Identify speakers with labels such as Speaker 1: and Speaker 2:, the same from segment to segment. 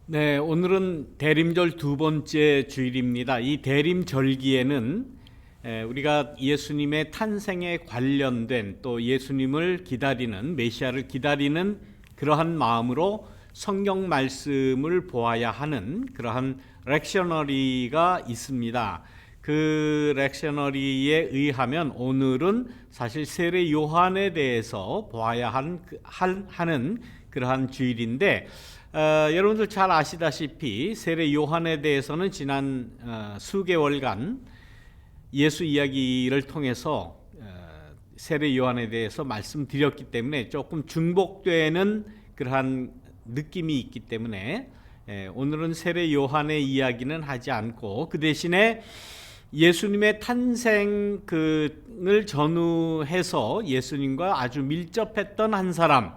Speaker 1: 네, 오늘은 대림절 두 번째 주일입니다. 이 대림절기에는 우리가 예수님의 탄생에 관련된 또 예수님을 기다리는 메시아를 기다리는 그러한 마음으로 성경 말씀을 보아야 하는 그러한 렉셔너리가 있습니다. 그 렉셔너리에 의하면 오늘은 사실 세례 요한에 대해서 보아야 하는 그러한 주일인데 여러분들 잘 아시다시피 세례 요한에 대해서는 지난 수개월간 예수 이야기를 통해서 세례 요한에 대해서 말씀드렸기 때문에 조금 중복되는 그러한 느낌이 있기 때문에 오늘은 세례 요한의 이야기는 하지 않고 그 대신에 예수님의 탄생을 전후해서 예수님과 아주 밀접했던 한 사람,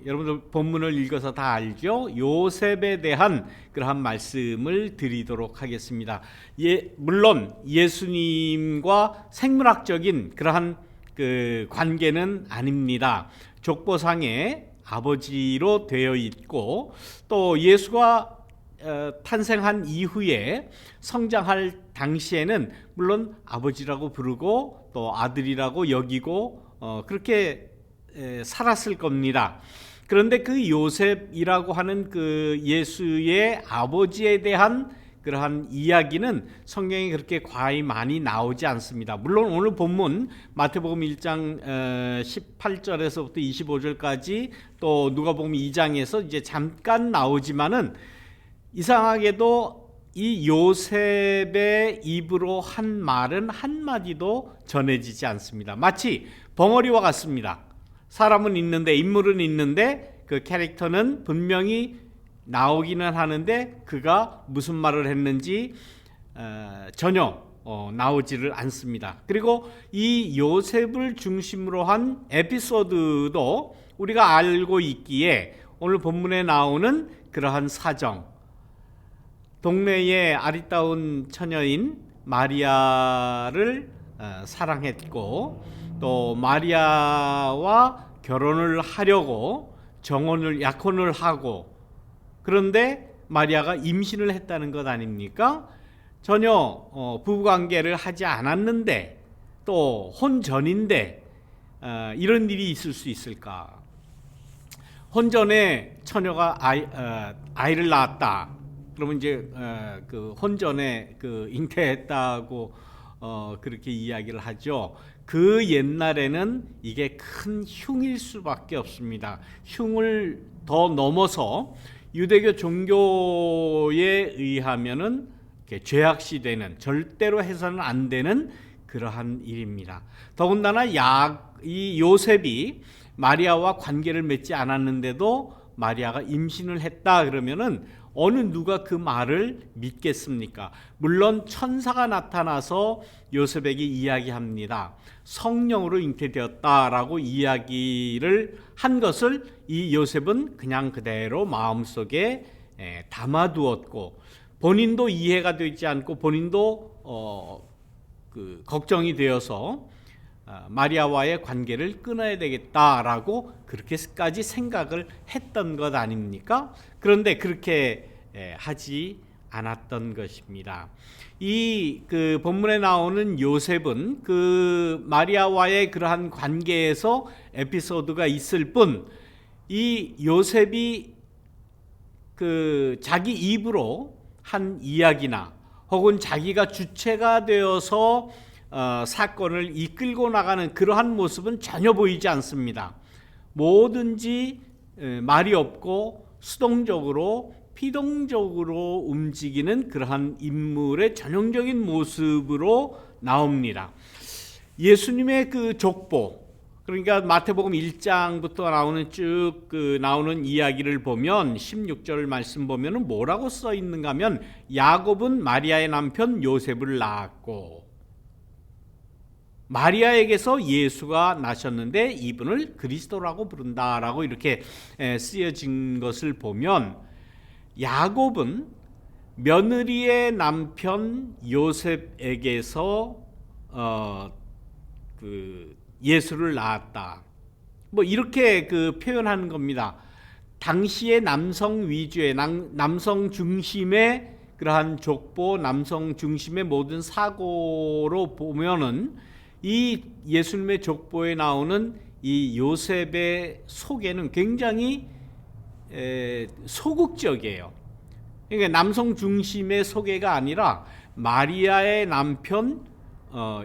Speaker 1: 여러분들 본문을 읽어서 다 알죠? 요셉에 대한 그러한 말씀을 드리도록 하겠습니다. 물론 예수님과 생물학적인 그러한 그 관계는 아닙니다. 족보상에 아버지로 되어 있고 또 예수가 탄생한 이후에 성장할 당시에는 물론 아버지라고 부르고 또 아들이라고 여기고 그렇게 살았을 겁니다. 그런데 그 요셉이라고 하는 그 예수의 아버지에 대한 그러한 이야기는 성경에 그렇게 과히 많이 나오지 않습니다. 물론 오늘 본문 마태복음 1장 18절에서부터 25절까지 또 누가복음 2장에서 이제 잠깐 나오지만은 이상하게도 이 요셉의 입으로 한 말은 한마디도 전해지지 않습니다. 마치 벙어리와 같습니다. 사람은 있는데 인물은 있는데 그 캐릭터는 분명히 나오기는 하는데 그가 무슨 말을 했는지 전혀 나오지를 않습니다. 그리고 이 요셉을 중심으로 한 에피소드도 우리가 알고 있기에 오늘 본문에 나오는 그러한 사정, 동네의 아리따운 처녀인 마리아를 사랑했고 또 마리아와 결혼을 하려고 약혼을 하고 그런데 마리아가 임신을 했다는 것 아닙니까? 전혀 부부관계를 하지 않았는데 또 혼전인데 이런 일이 있을 수 있을까? 혼전에 처녀가 아이를 낳았다. 그러면 이제 그 혼전에 그 잉태했다고 그렇게 이야기를 하죠. 그 옛날에는 이게 큰 흉일 수밖에 없습니다. 흉을 더 넘어서 유대교 종교에 의하면은 죄악시되는 절대로 해서는 안 되는 그러한 일입니다. 더군다나 이 요셉이 마리아와 관계를 맺지 않았는데도 마리아가 임신을 했다 그러면은 어느 누가 그 말을 믿겠습니까? 물론 천사가 나타나서 요셉에게 이야기합니다. 성령으로 잉태되었다라고 이야기를 한 것을 이 요셉은 그냥 그대로 마음속에 담아두었고 본인도 이해가 되지 않고 본인도 걱정이 되어서 마리아와의 관계를 끊어야 되겠다라고 그렇게까지 생각을 했던 것 아닙니까? 그런데 그렇게 하지 않았던 것입니다. 이 그 본문에 나오는 요셉은 그 마리아와의 그러한 관계에서 에피소드가 있을 뿐, 이 요셉이 그 자기 입으로 한 이야기나 혹은 자기가 주체가 되어서 사건을 이끌고 나가는 그러한 모습은 전혀 보이지 않습니다. 뭐든지 말이 없고 수동적으로 피동적으로 움직이는 그러한 인물의 전형적인 모습으로 나옵니다. 예수님의 그 족보, 그러니까 마태복음 1장부터 나오는 쭉 나오는 이야기를 보면 16절 말씀 보면은 뭐라고 써 있는가 하면 야곱은 마리아의 남편 요셉을 낳았고 마리아에게서 예수가 나셨는데 이분을 그리스도라고 부른다라고 이렇게 쓰여진 것을 보면 야곱은 며느리의 남편 요셉에게서 예수를 낳았다. 뭐 이렇게 표현하는 겁니다. 당시의 남성 위주의 남성 중심의 그러한 족보, 남성 중심의 모든 사고로 보면은 이 예수님의 족보에 나오는 이 요셉의 소개는 굉장히 소극적이에요. 그러니까 남성 중심의 소개가 아니라 마리아의 남편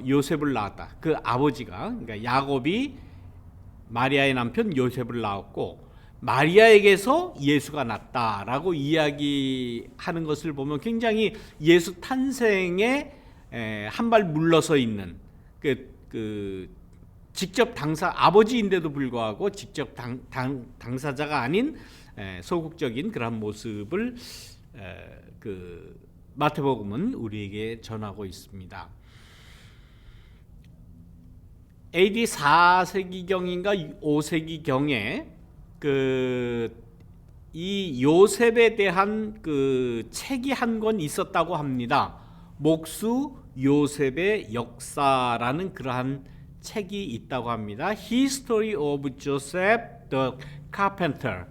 Speaker 1: 요셉을 낳았다. 그 아버지가, 그러니까 야곱이 마리아의 남편 요셉을 낳았고 마리아에게서 예수가 났다라고 이야기하는 것을 보면 굉장히 예수 탄생에 한 발 물러서 있는 직접 아버지인데도 불구하고 직접 당사자가 아닌 소극적인 그런 모습을 마태복음은 우리에게 전하고 있습니다. AD 4세기경인가 5세기경에 이 요셉에 대한 책이 한 권 있었다고 합니다. 목수 요셉의 역사라는 그러한 책이 있다고 합니다. History of Joseph the Carpenter.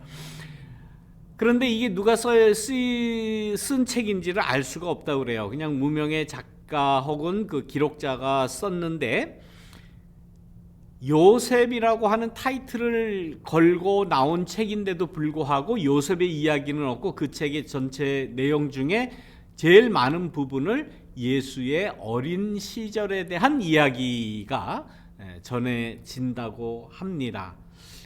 Speaker 1: 그런데 이게 누가 쓴 책인지를 알 수가 없다고 그래요. 그냥 무명의 작가 혹은 그 기록자가 썼는데 요셉이라고 하는 타이틀을 걸고 나온 책인데도 불구하고 요셉의 이야기는 없고 그 책의 전체 내용 중에 제일 많은 부분을 예수의 어린 시절에 대한 이야기가 전해진다고 합니다.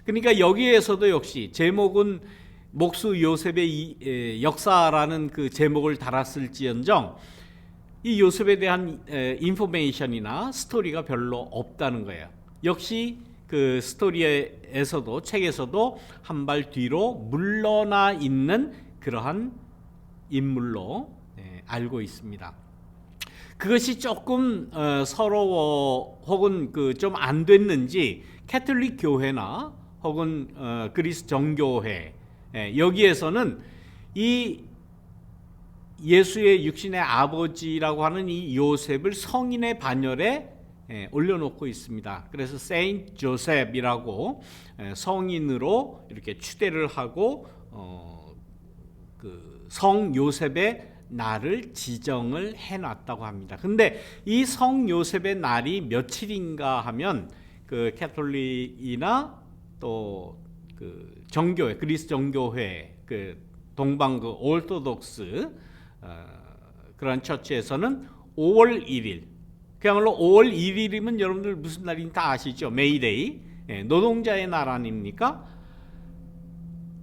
Speaker 1: 그러니까 여기에서도 역시 제목은 목수 요셉의 역사라는 그 제목을 달았을지언정 이 요셉에 대한 인포메이션이나 스토리가 별로 없다는 거예요. 역시 그 스토리에서도 책에서도 한 발 뒤로 물러나 있는 그러한 인물로 알고 있습니다. 그것이 조금 서러워 혹은 좀 안 됐는지 캐톨릭 교회나 혹은 그리스 정교회 여기에서는 이 예수의 육신의 아버지라고 하는 이 요셉을 성인의 반열에 올려놓고 있습니다. 그래서 세인트 조셉이라고 성인으로 이렇게 추대를 하고 성 요셉의 날을 지정을 해놨다고 합니다. 근데 이 성 요셉의 날이 며칠인가 하면 그 캐톨릭이나 또 그 정교회, 그리스 정교회, 그 동방 그 오르토독스 그런 처치에서는 5월 1일. 그야말로 5월 1일이면 여러분들 무슨 날인지 다 아시죠? 메이데이, 노동자의 날 아닙니까?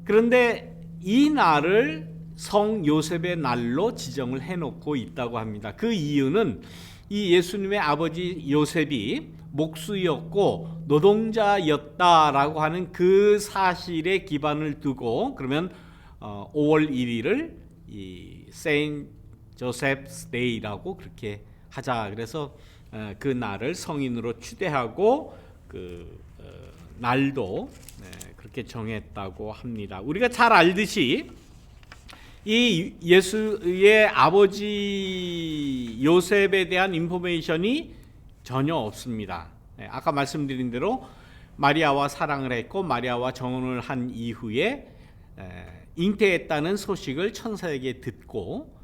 Speaker 1: 그런데 이 날을 성 요셉의 날로 지정을 해놓고 있다고 합니다. 그 이유는 이 예수님의 아버지 요셉이 목수였고 노동자였다라고 하는 그 사실에 기반을 두고 그러면 5월 1일을 이 세인트 조셉스 데이라고 그렇게 하자. 그래서 그 날을 성인으로 추대하고 날도 그렇게 정했다고 합니다. 우리가 잘 알듯이 이 예수의 아버지 요셉에 대한 인포메이션이 전혀 없습니다. 아까 말씀드린 대로 마리아와 사랑을 했고 마리아와 정혼을 한 이후에 잉태했다는 소식을 천사에게 듣고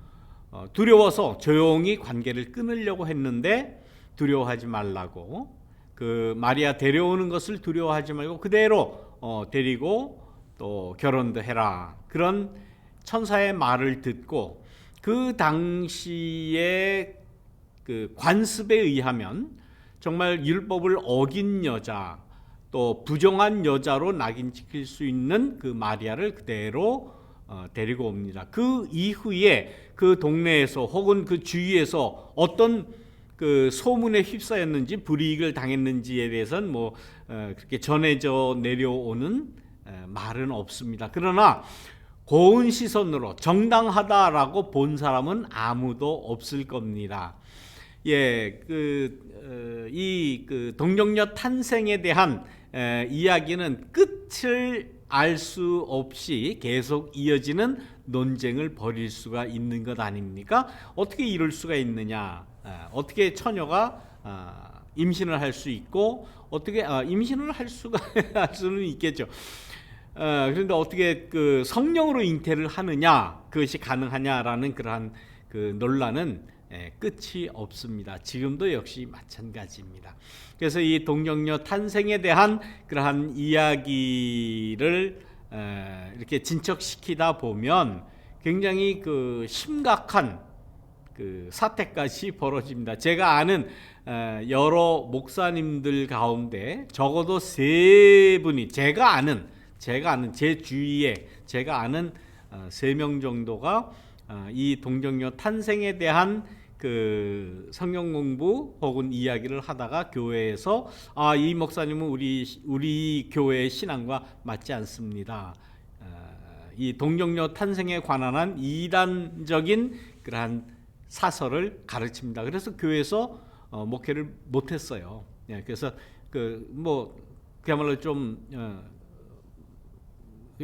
Speaker 1: 두려워서 조용히 관계를 끊으려고 했는데 두려워하지 말라고 그 마리아 데려오는 것을 두려워하지 말고 그대로 데리고 또 결혼도 해라 그런 천사의 말을 듣고 그 당시에 그 관습에 의하면 정말 율법을 어긴 여자 또 부정한 여자로 낙인 찍힐 수 있는 그 마리아를 그대로 데리고 옵니다. 그 이후에 그 동네에서 혹은 그 주위에서 어떤 그 소문에 휩싸였는지 불이익을 당했는지에 대해서는 그렇게 전해져 내려오는 말은 없습니다. 그러나 고운 시선으로 정당하다라고 본 사람은 아무도 없을 겁니다. 이 동정녀 탄생에 대한 이야기는 끝을 알 수 없이 계속 이어지는 논쟁을 벌일 수가 있는 것 아닙니까? 어떻게 이럴 수가 있느냐? 어떻게 처녀가 임신을 할 수 있고 어떻게 임신을 할 수는 있겠죠. 그런데 어떻게 그 성령으로 잉태를 하느냐, 그것이 가능하냐라는 그러한 그 논란은 끝이 없습니다. 지금도 역시 마찬가지입니다. 그래서 이 동정녀 탄생에 대한 그러한 이야기를 이렇게 진척시키다 보면 굉장히 그 심각한 그 사태까지 벌어집니다. 제가 아는 여러 목사님들 가운데 적어도 세 분이 제가 아는 제 주위에 제가 아는 3명 정도가 이 동정녀 탄생에 대한 그 성경 공부 혹은 이야기를 하다가 교회에서 이 목사님은 우리 교회의 신앙과 맞지 않습니다. 이 동정녀 탄생에 관한 한 이단적인 그러한 사설을 가르칩니다. 그래서 교회에서 목회를 못했어요. 그래서 그야말로 좀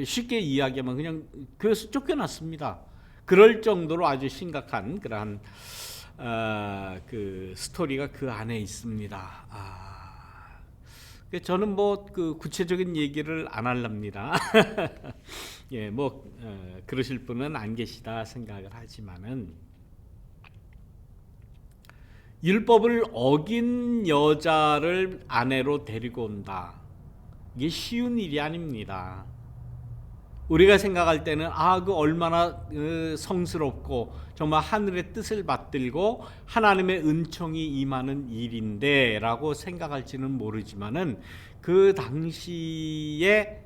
Speaker 1: 쉽게 이야기하면 그냥 교회에서 쫓겨났습니다. 그럴 정도로 아주 심각한 그러한 그 스토리가 그 안에 있습니다. 저는 그 구체적인 얘기를 안 할랍니다. 예, 그러실 분은 안 계시다 생각을 하지만은 율법을 어긴 여자를 아내로 데리고 온다. 이게 쉬운 일이 아닙니다. 우리가 생각할 때는 그 얼마나 성스럽고 정말 하늘의 뜻을 받들고 하나님의 은총이 임하는 일인데 라고 생각할지는 모르지만은 그 당시에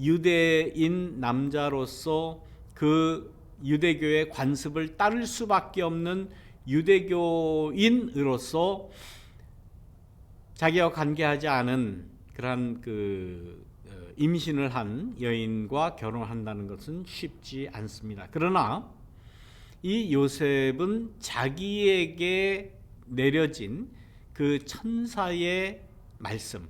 Speaker 1: 유대인 남자로서 그 유대교의 관습을 따를 수밖에 없는 유대교인으로서 자기와 관계하지 않은 그러한 임신을 한 여인과 결혼한다는 것은 쉽지 않습니다. 그러나 이 요셉은 자기에게 내려진 그 천사의 말씀,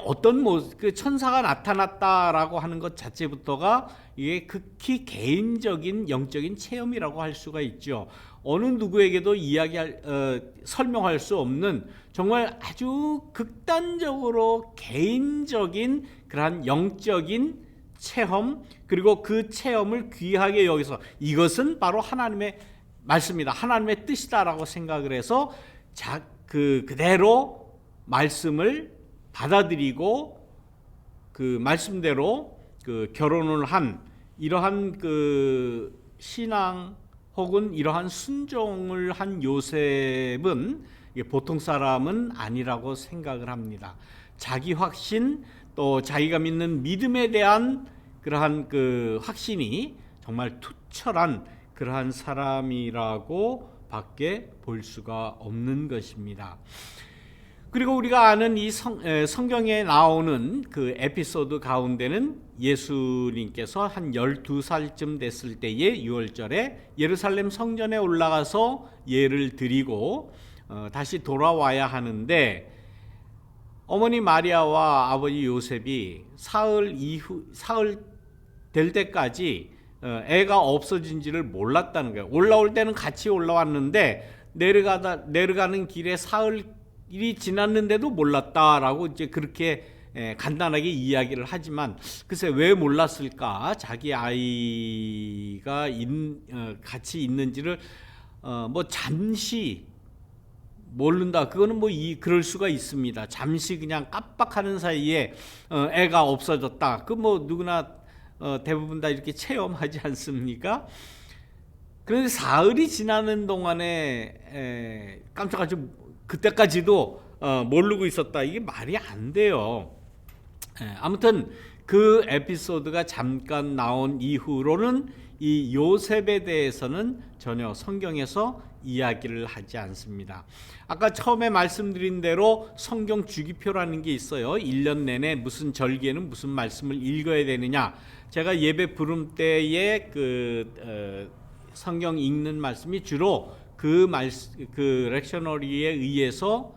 Speaker 1: 어떤 그 천사가 나타났다라고 하는 것 자체부터가 이게 극히 개인적인 영적인 체험이라고 할 수가 있죠. 어느 누구에게도 설명할 수 없는 정말 아주 극단적으로 개인적인 그러한 영적인 체험, 그리고 그 체험을 귀하게 여기서 이것은 바로 하나님의 말씀이다, 하나님의 뜻이다라고 생각을 해서 그대로 말씀을 받아들이고 그 말씀대로 그 결혼을 한 이러한 그 신앙 혹은 이러한 순종을 한 요셉은 보통 사람은 아니라고 생각을 합니다. 자기 확신 또 자기가 믿는 믿음에 대한 그러한 그 확신이 정말 투철한 그러한 사람이라고 밖에 볼 수가 없는 것입니다. 그리고 우리가 아는 이 성경에 나오는 그 에피소드 가운데는 예수님께서 한 12살쯤 됐을 때에 6월절에 예루살렘 성전에 올라가서 예를 드리고 다시 돌아와야 하는데 어머니 마리아와 아버지 요셉이 사흘 될 때까지 애가 없어진지를 몰랐다는 거예요. 올라올 때는 같이 올라왔는데 내려가는 길에 사흘이 지났는데도 몰랐다라고 이제 그렇게 간단하게 이야기를 하지만 글쎄 왜 몰랐을까? 자기 아이가 같이 있는지를 잠시 모른다. 그거는 그럴 수가 있습니다. 잠시 그냥 깜빡하는 사이에 애가 없어졌다. 누구나 대부분 다 이렇게 체험하지 않습니까? 그런데 사흘이 지나는 동안에 깜짝깜짝 그때까지도 모르고 있었다. 이게 말이 안 돼요. 아무튼 그 에피소드가 잠깐 나온 이후로는 이 요셉에 대해서는 전혀 성경에서 이야기를 하지 않습니다. 아까 처음에 말씀드린 대로 성경 주기표라는 게 있어요. 1년 내내 무슨 절기에는 무슨 말씀을 읽어야 되느냐. 제가 예배 부름 때에 성경 읽는 말씀이 주로 그 렉셔너리에 의해서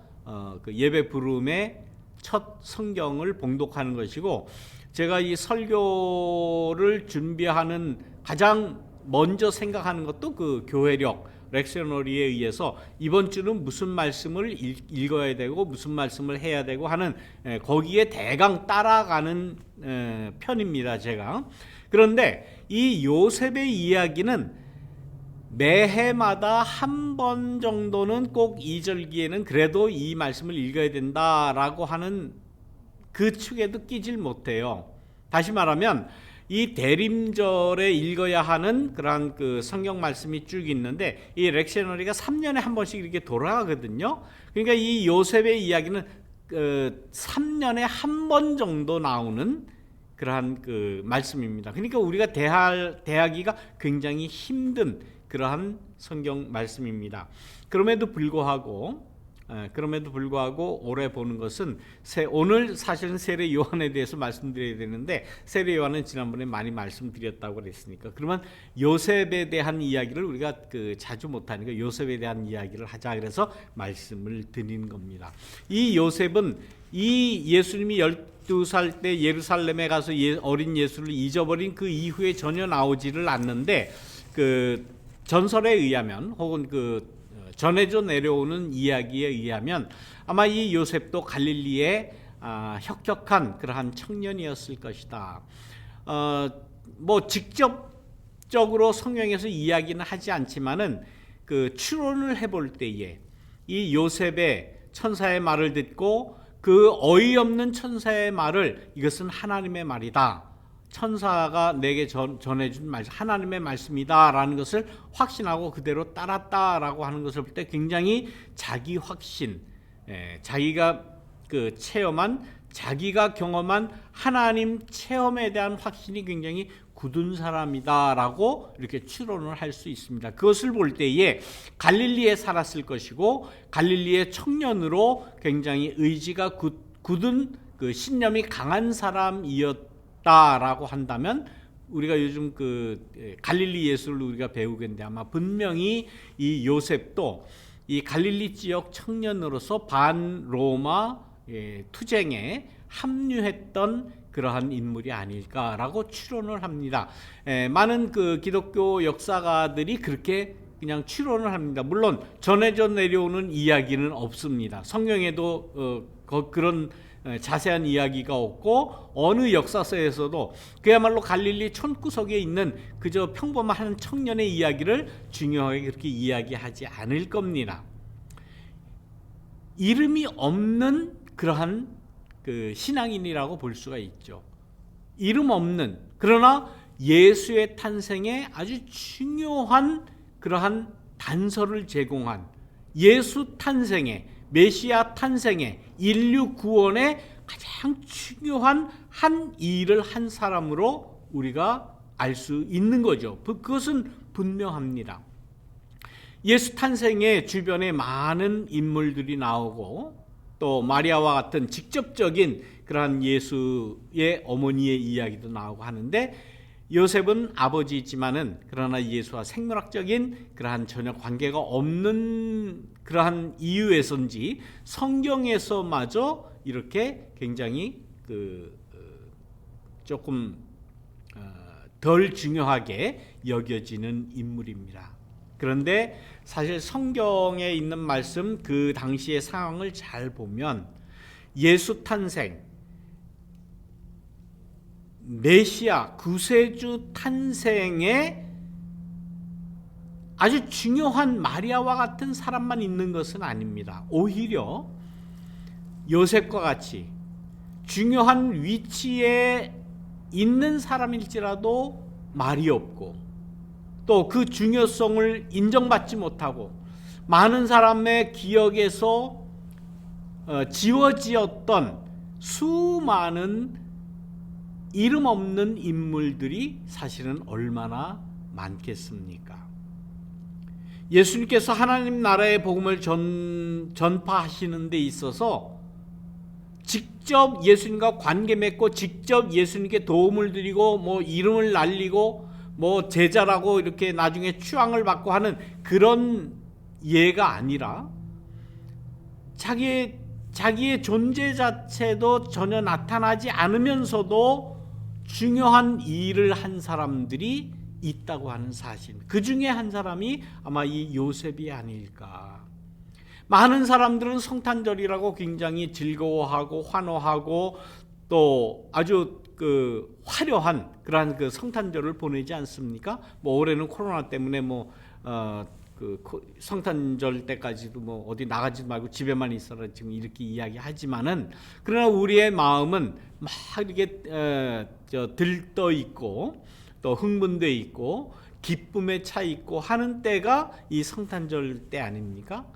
Speaker 1: 그 예배 부름의 첫 성경을 봉독하는 것이고, 제가 이 설교를 준비하는 가장 먼저 생각하는 것도 그 교회력, 렉셔너리에 의해서 이번 주는 무슨 말씀을 읽어야 되고 무슨 말씀을 해야 되고 하는 거기에 대강 따라가는 편입니다, 제가. 그런데 이 요셉의 이야기는 매해마다 한 번 정도는 꼭 이 절기에는 그래도 이 말씀을 읽어야 된다라고 하는 그 축에도 끼질 못해요. 다시 말하면 이 대림절에 읽어야 하는 그러한 그 성경 말씀이 쭉 있는데 이 렉셔너리가 3년에 한 번씩 이렇게 돌아가거든요. 그러니까 이 요셉의 이야기는 3년에 한 번 정도 나오는 그러한 그 말씀입니다. 그러니까 우리가 대하기가 굉장히 힘든 그러한 성경 말씀입니다. 그럼에도 불구하고 올해 보는 것은 오늘 사실은 세례 요한에 대해서 말씀드려야 되는데 세례 요한은 지난번에 많이 말씀드렸다고 그랬으니까 그러면 요셉에 대한 이야기를 우리가 자주 못하니까 요셉에 대한 이야기를 하자 그래서 말씀을 드리는 겁니다. 이 요셉은 이 예수님이 12살 때 예루살렘에 가서 어린 예수를 잊어버린 그 이후에 전혀 나오지를 않는데 그 전설에 의하면 혹은 전해져 내려오는 이야기에 의하면 아마 이 요셉도 갈릴리의 혁혁한 그러한 청년이었을 것이다. 뭐 직접적으로 성경에서 이야기는 하지 않지만은 그 추론을 해볼 때에 이 요셉의 천사의 말을 듣고 그 어이없는 천사의 말을 이것은 하나님의 말이다. 천사가 내게 전해준 말씀, 하나님의 말씀이다라는 것을 확신하고 그대로 따랐다라고 하는 것을 볼 때 굉장히 자기 확신, 자기가 자기가 경험한 하나님 체험에 대한 확신이 굉장히 굳은 사람이다라고 이렇게 추론을 할 수 있습니다. 그것을 볼 때에 갈릴리에 살았을 것이고 갈릴리의 청년으로 굉장히 의지가 굳은 그 신념이 강한 사람이었다라고 한다면 우리가 요즘 갈릴리 예수를 우리가 배우겠는데 아마 분명히 이 요셉도 이 갈릴리 지역 청년으로서 반로마 투쟁에 합류했던 그러한 인물이 아닐까라고 추론을 합니다. 많은 기독교 역사가들이 그렇게 그냥 추론을 합니다. 물론 전해져 내려오는 이야기는 없습니다. 성경에도 그런 자세한 이야기가 없고 어느 역사서에서도 그야말로 갈릴리 촌구석에 있는 그저 평범한 청년의 이야기를 중요하게 그렇게 이야기하지 않을 겁니다. 이름이 없는 그러한 신앙인이라고 볼 수가 있죠. 이름 없는, 그러나 예수의 탄생에 아주 중요한 그러한 단서를 제공한, 예수 탄생에, 메시아 탄생에, 인류 구원에 가장 중요한 한 일을 한 사람으로 우리가 알 수 있는 거죠. 그것은 분명합니다. 예수 탄생의 주변에 많은 인물들이 나오고 또 마리아와 같은 직접적인 그러한 예수의 어머니의 이야기도 나오고 하는데 요셉은 아버지이지만은 그러나 예수와 생물학적인 그러한 전혀 관계가 없는 그러한 이유에서인지 성경에서마저 이렇게 굉장히 조금 덜 중요하게 여겨지는 인물입니다. 그런데 사실 성경에 있는 말씀 그 당시의 상황을 잘 보면 예수 탄생, 메시아 구세주 탄생에 아주 중요한 마리아와 같은 사람만 있는 것은 아닙니다. 오히려 요셉과 같이 중요한 위치에 있는 사람일지라도 말이 없고 또 그 중요성을 인정받지 못하고 많은 사람의 기억에서 지워지었던 수많은 이름 없는 인물들이 사실은 얼마나 많겠습니까? 예수님께서 하나님 나라의 복음을 전파하시는 데 있어서 직접 예수님과 관계 맺고 직접 예수님께 도움을 드리고 뭐 이름을 날리고 뭐 제자라고 이렇게 나중에 추앙을 받고 하는 그런 예가 아니라 자기의 존재 자체도 전혀 나타나지 않으면서도 중요한 일을 한 사람들이 있다고 하는 사실, 그 중에 한 사람이 아마 이 요셉이 아닐까. 많은 사람들은 성탄절이라고 굉장히 즐거워하고 환호하고 또 아주 그 화려한 그러한 그 성탄절을 보내지 않습니까? 뭐 올해는 코로나 때문에 그 성탄절 때까지도 뭐 어디 나가지 말고 집에만 있어라 지금 이렇게 이야기하지만은, 그러나 우리의 마음은 막 이렇게 들떠 있고 또 흥분돼 있고 기쁨에 차 있고 하는 때가 이 성탄절 때 아닙니까?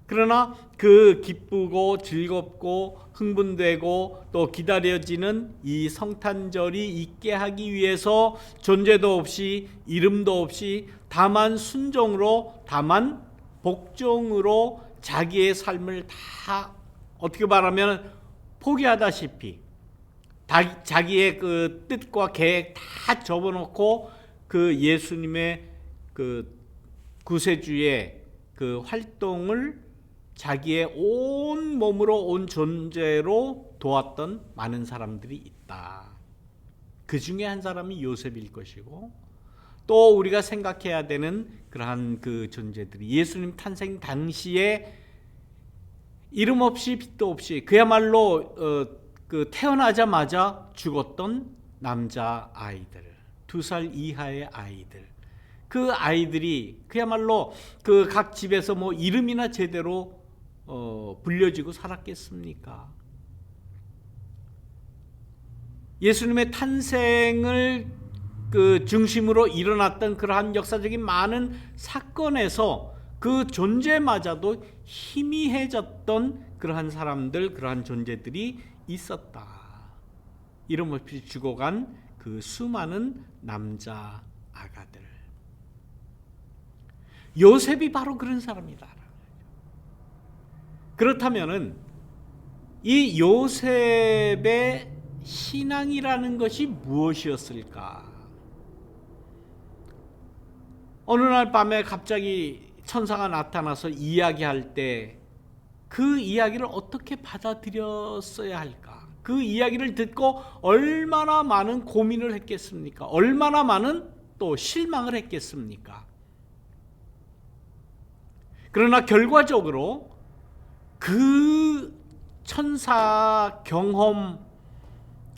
Speaker 1: 그러나 그 기쁘고 즐겁고 흥분되고 또 기다려지는 이 성탄절이 있게 하기 위해서 존재도 없이 이름도 없이 다만 순종으로, 다만 복종으로 자기의 삶을 다 어떻게 말하면 포기하다시피 자기의 그 뜻과 계획 다 접어놓고 그 예수님의 그 구세주의 그 활동을 자기의 온 몸으로 온 존재로 도왔던 많은 사람들이 있다. 그 중에 한 사람이 요셉일 것이고, 또 우리가 생각해야 되는 그러한 그 존재들이 예수님 탄생 당시에 이름 없이 빛도 없이 그야말로 그 태어나자마자 죽었던 남자 아이들, 2살 이하의 아이들, 그 아이들이 그야말로 그 각 집에서 뭐 이름이나 제대로 불려지고 살았겠습니까? 예수님의 탄생을 그 중심으로 일어났던 그러한 역사적인 많은 사건에서 그 존재마저도 희미해졌던 그러한 사람들, 그러한 존재들이 있었다. 이름 없이 죽어간 그 수많은 남자 아가들. 요셉이 바로 그런 사람이다. 그렇다면은 이 요셉의 신앙이라는 것이 무엇이었을까? 어느 날 밤에 갑자기 천사가 나타나서 이야기할 때 그 이야기를 어떻게 받아들였어야 할까? 그 이야기를 듣고 얼마나 많은 고민을 했겠습니까? 얼마나 많은 또 실망을 했겠습니까? 그러나 결과적으로 그 천사 경험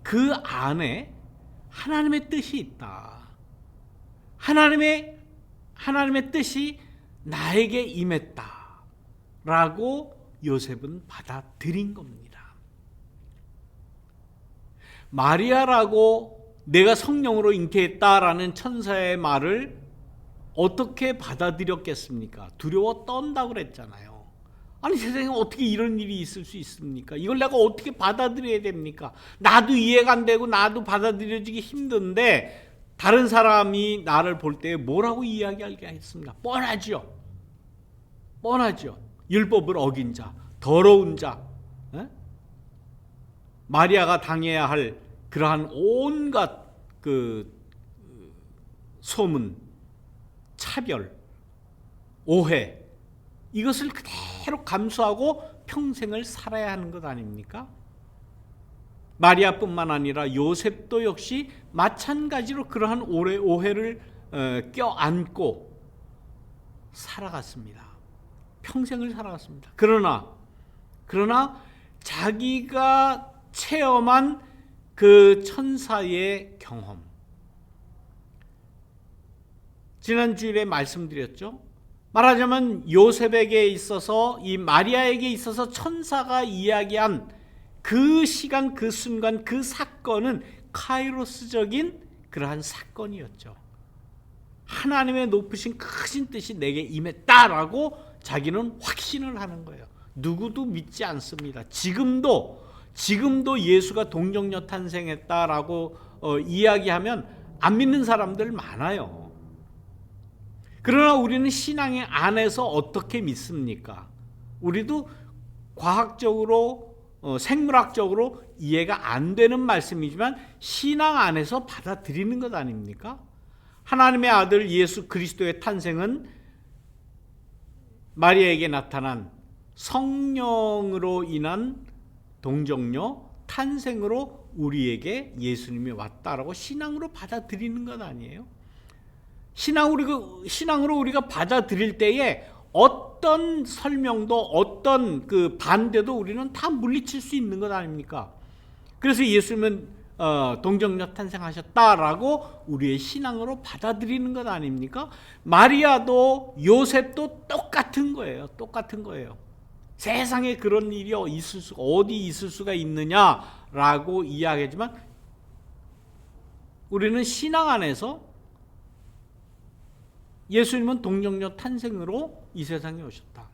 Speaker 1: 그 안에 하나님의 뜻이 있다. 하나님의 뜻이 나에게 임했다 라고 요셉은 받아들인 겁니다. 마리아라고 내가 성령으로 잉태했다라는 천사의 말을 어떻게 받아들였겠습니까? 두려워 떤다고 그랬잖아요. 아니 세상에 어떻게 이런 일이 있을 수 있습니까? 이걸 내가 어떻게 받아들여야 됩니까? 나도 이해가 안 되고 나도 받아들여지기 힘든데 다른 사람이 나를 볼 때 뭐라고 이야기하겠습니까? 뻔하죠. 율법을 어긴 자, 더러운 자, 마리아가 당해야 할 그러한 온갖 그 소문, 차별, 오해, 이것을 그대로 감수하고 평생을 살아야 하는 것 아닙니까? 마리아뿐만 아니라 요셉도 역시 마찬가지로 그러한 오해를 껴안고 살아갔습니다. 평생을 살아갔습니다. 그러나 자기가 체험한 그 천사의 경험, 지난 주일에 말씀드렸죠. 말하자면 요셉에게 있어서, 이 마리아에게 있어서 천사가 이야기한 그 시간, 그 순간, 그 사건은 카이로스적인 그러한 사건이었죠. 하나님의 높으신 크신 뜻이 내게 임했다라고 자기는 확신을 하는 거예요. 누구도 믿지 않습니다. 지금도 예수가 동정녀 탄생했다라고 이야기하면 안 믿는 사람들 많아요. 그러나 우리는 신앙의 안에서 어떻게 믿습니까? 우리도 과학적으로 생물학적으로 이해가 안 되는 말씀이지만 신앙 안에서 받아들이는 것 아닙니까? 하나님의 아들 예수 그리스도의 탄생은 마리아에게 나타난 성령으로 인한 동정녀 탄생으로 우리에게 예수님이 왔다라고 신앙으로 받아들이는 것 아니에요? 신앙으로 우리가 받아들일 때에 어떤 설명도 어떤 그 반대도 우리는 다 물리칠 수 있는 것 아닙니까? 그래서 예수님은 동정녀 탄생하셨다라고 우리의 신앙으로 받아들이는 것 아닙니까? 마리아도 요셉도 똑같은 거예요. 똑같은 거예요. 세상에 그런 일이 어디 있을 수가 있느냐라고 이야기하지만 우리는 신앙 안에서 예수님은 동정녀 탄생으로 이 세상에 오셨다.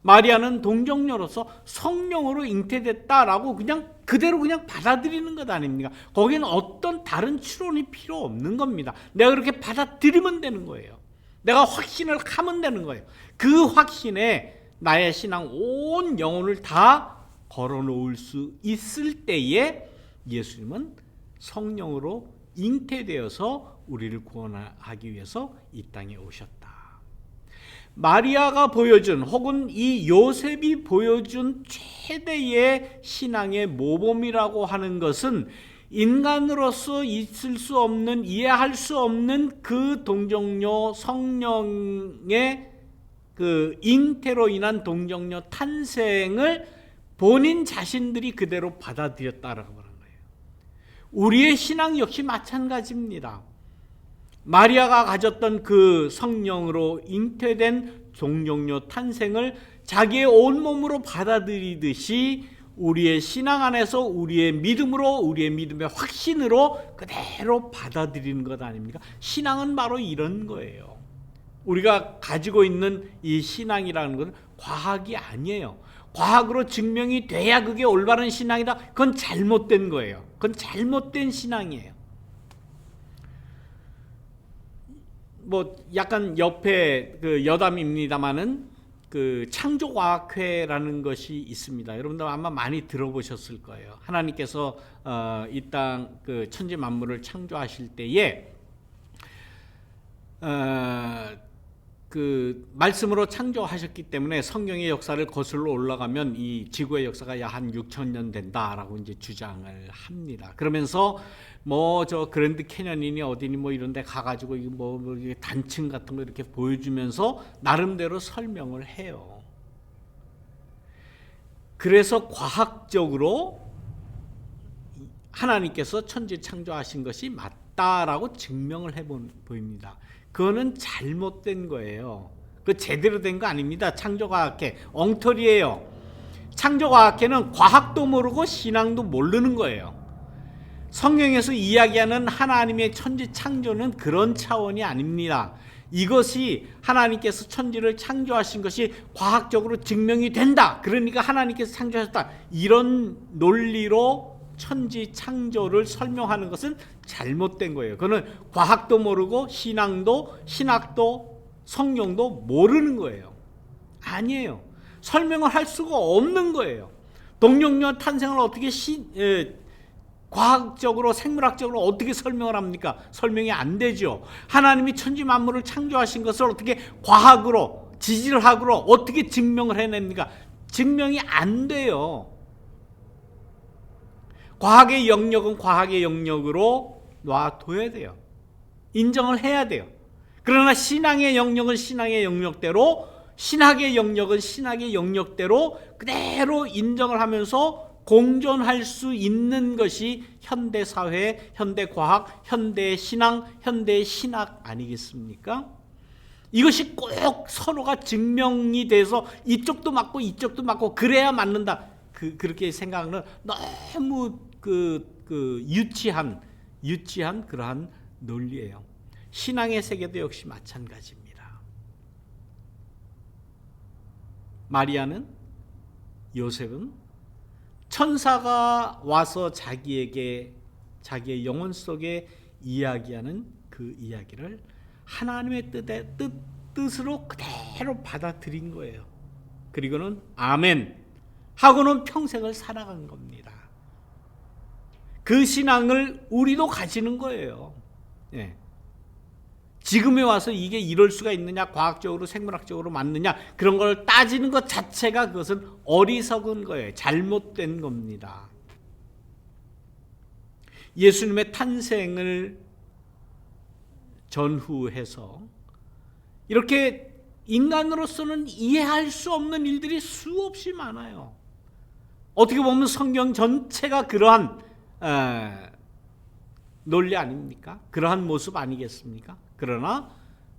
Speaker 1: 마리아는 동정녀로서 성령으로 잉태됐다라고 그대로 받아들이는 것 아닙니까? 거기는 어떤 다른 추론이 필요 없는 겁니다. 내가 그렇게 받아들이면 되는 거예요. 내가 확신을 하면 되는 거예요. 그 확신에 나의 신앙 온 영혼을 다 걸어놓을 수 있을 때에 예수님은 성령으로 잉태되어서 우리를 구원하기 위해서 이 땅에 오셨다. 마리아가 보여준 혹은 이 요셉이 보여준 최대의 신앙의 모범이라고 하는 것은 인간으로서 있을 수 없는, 이해할 수 없는 그 동정녀 성령의 그 잉태로 인한 동정녀 탄생을 본인 자신들이 그대로 받아들였다라고 하는 거예요. 우리의 신앙 역시 마찬가지입니다. 마리아가 가졌던 그 성령으로 잉태된 동정녀 탄생을 자기의 온몸으로 받아들이듯이 우리의 신앙 안에서 우리의 믿음으로, 우리의 믿음의 확신으로 그대로 받아들이는 것 아닙니까? 신앙은 바로 이런 거예요. 우리가 가지고 있는 이 신앙이라는 것은 과학이 아니에요. 과학으로 증명이 돼야 그게 올바른 신앙이다. 그건 잘못된 거예요. 그건 잘못된 신앙이에요. 뭐 약간 옆에 그 여담입니다만은 그 창조과학회라는 것이 있습니다. 여러분들 아마 많이 들어보셨을 거예요. 하나님께서 이 땅 그 천지 만물을 창조하실 때에 그 말씀으로 창조하셨기 때문에 성경의 역사를 거슬러 올라가면 이 지구의 역사가 약 한 6,000년 된다라고 이제 주장을 합니다. 그러면서 뭐 저 그랜드 캐년이니 어디니 뭐 이런 데 가가지고 뭐 단층 같은 거 이렇게 보여주면서 나름대로 설명을 해요. 그래서 과학적으로 하나님께서 천지 창조하신 것이 맞다라고 증명을 보입니다. 그거는 잘못된 거예요. 그 제대로 된 거 아닙니다. 창조과학회 엉터리예요. 창조과학회는 과학도 모르고 신앙도 모르는 거예요. 성경에서 이야기하는 하나님의 천지 창조는 그런 차원이 아닙니다. 이것이 하나님께서 천지를 창조하신 것이 과학적으로 증명이 된다. 그러니까 하나님께서 창조하셨다. 이런 논리로 천지 창조를 설명하는 것은 잘못된 거예요. 그거는 과학도 모르고 신학도 성경도 모르는 거예요. 아니에요. 설명을 할 수가 없는 거예요. 동정녀 탄생을 어떻게 과학적으로 생물학적으로 어떻게 설명을 합니까? 설명이 안 되죠. 하나님이 천지 만물을 창조하신 것을 어떻게 과학으로 지질학으로 어떻게 증명을 해냅니까? 증명이 안 돼요. 과학의 영역은 과학의 영역으로 놔둬야 돼요. 인정을 해야 돼요. 그러나 신앙의 영역은 신앙의 영역대로, 신학의 영역은 신학의 영역대로 그대로 인정을 하면서 공존할 수 있는 것이 현대사회, 현대과학, 현대신앙, 현대신학 아니겠습니까? 이것이 꼭 서로가 증명이 돼서 이쪽도 맞고 이쪽도 맞고 그래야 맞는다. 그렇게 생각하는 너무 유치한 그러한 논리예요. 신앙의 세계도 역시 마찬가지입니다. 마리아는, 요셉은 천사가 와서 자기의 영혼 속에 이야기하는 그 이야기를 하나님의 뜻으로 그대로 받아들인 거예요. 그리고는 아멘 하고는 평생을 살아간 겁니다. 그 신앙을 우리도 가지는 거예요. 예. 지금에 와서 이게 이럴 수가 있느냐, 과학적으로 생물학적으로 맞느냐, 그런 걸 따지는 것 자체가 그것은 어리석은 거예요. 잘못된 겁니다. 예수님의 탄생을 전후해서 이렇게 인간으로서는 이해할 수 없는 일들이 수없이 많아요. 어떻게 보면 성경 전체가 그러한 논리 아닙니까? 그러한 모습 아니겠습니까? 그러나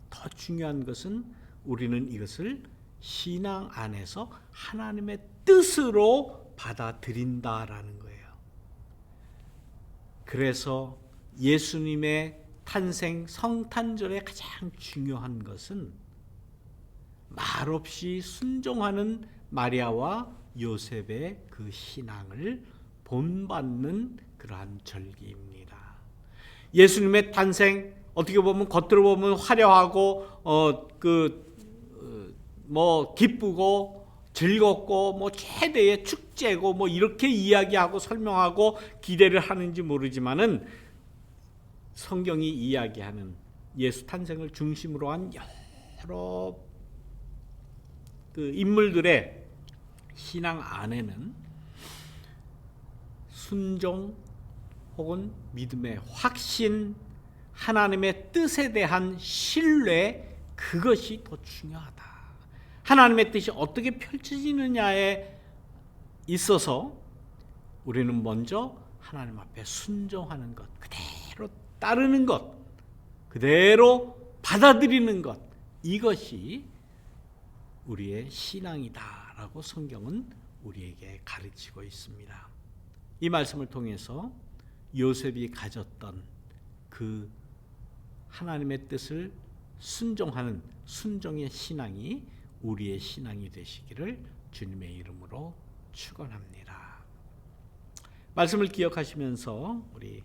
Speaker 1: 더 중요한 것은 우리는 이것을 신앙 안에서 하나님의 뜻으로 받아들인다라는 거예요. 그래서 예수님의 탄생 성탄절의 가장 중요한 것은 말없이 순종하는 마리아와 요셉의 그 신앙을 본받는 그러한 절기입니다. 예수님의 탄생 어떻게 보면 겉으로 보면 화려하고 기쁘고 즐겁고 최대의 축제고 이렇게 이야기하고 설명하고 기대를 하는지 모르지만은 성경이 이야기하는 예수 탄생을 중심으로 한 여러 그 인물들의 신앙 안에는 순종 혹은 믿음의 확신, 하나님의 뜻에 대한 신뢰, 그것이 더 중요하다. 하나님의 뜻이 어떻게 펼쳐지느냐에 있어서 우리는 먼저 하나님 앞에 순종하는 것, 그대로 따르는 것, 그대로 받아들이는 것, 이것이 우리의 신앙이다라고 성경은 우리에게 가르치고 있습니다. 이 말씀을 통해서 요셉이 가졌던 그 하나님의 뜻을 순종하는 순종의 신앙이 우리의 신앙이 되시기를 주님의 이름으로 축원합니다. 말씀을 기억하시면서 우리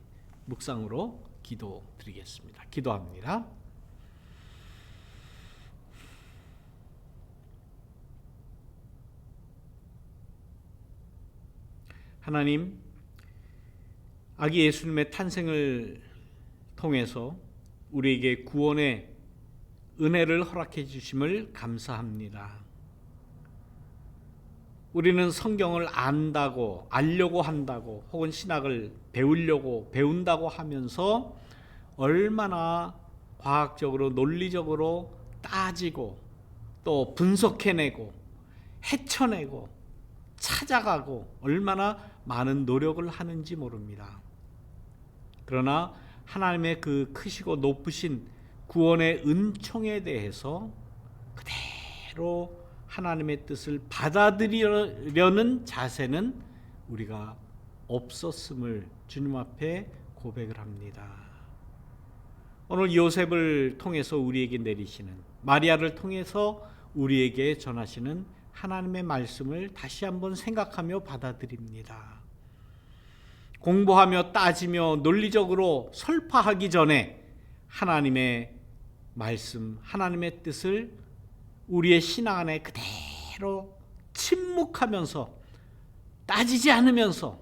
Speaker 1: 묵상으로 기도드리겠습니다. 기도합니다. 하나님, 아기 예수님의 탄생을 통해서 우리에게 구원의 은혜를 허락해 주심을 감사합니다. 우리는 성경을 안다고, 알려고 한다고, 혹은 신학을 배우려고, 배운다고 하면서 얼마나 과학적으로, 논리적으로 따지고 또 분석해내고 헤쳐내고 찾아가고 얼마나 많은 노력을 하는지 모릅니다. 그러나 하나님의 그 크시고 높으신 구원의 은총에 대해서 그대로 하나님의 뜻을 받아들이려는 자세는 우리가 없었음을 주님 앞에 고백을 합니다. 오늘 요셉을 통해서 우리에게 내리시는, 마리아를 통해서 우리에게 전하시는 하나님의 말씀을 다시 한번 생각하며 받아들입니다. 공부하며 따지며 논리적으로 설파하기 전에 하나님의 말씀, 하나님의 뜻을 우리의 신앙 안에 그대로 침묵하면서 따지지 않으면서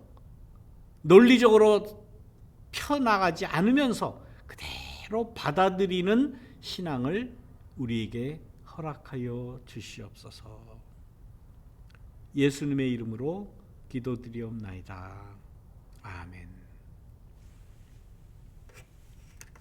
Speaker 1: 논리적으로 펴나가지 않으면서 그대로 받아들이는 신앙을 우리에게 허락하여 주시옵소서. 예수님의 이름으로 기도드리옵나이다. 아멘.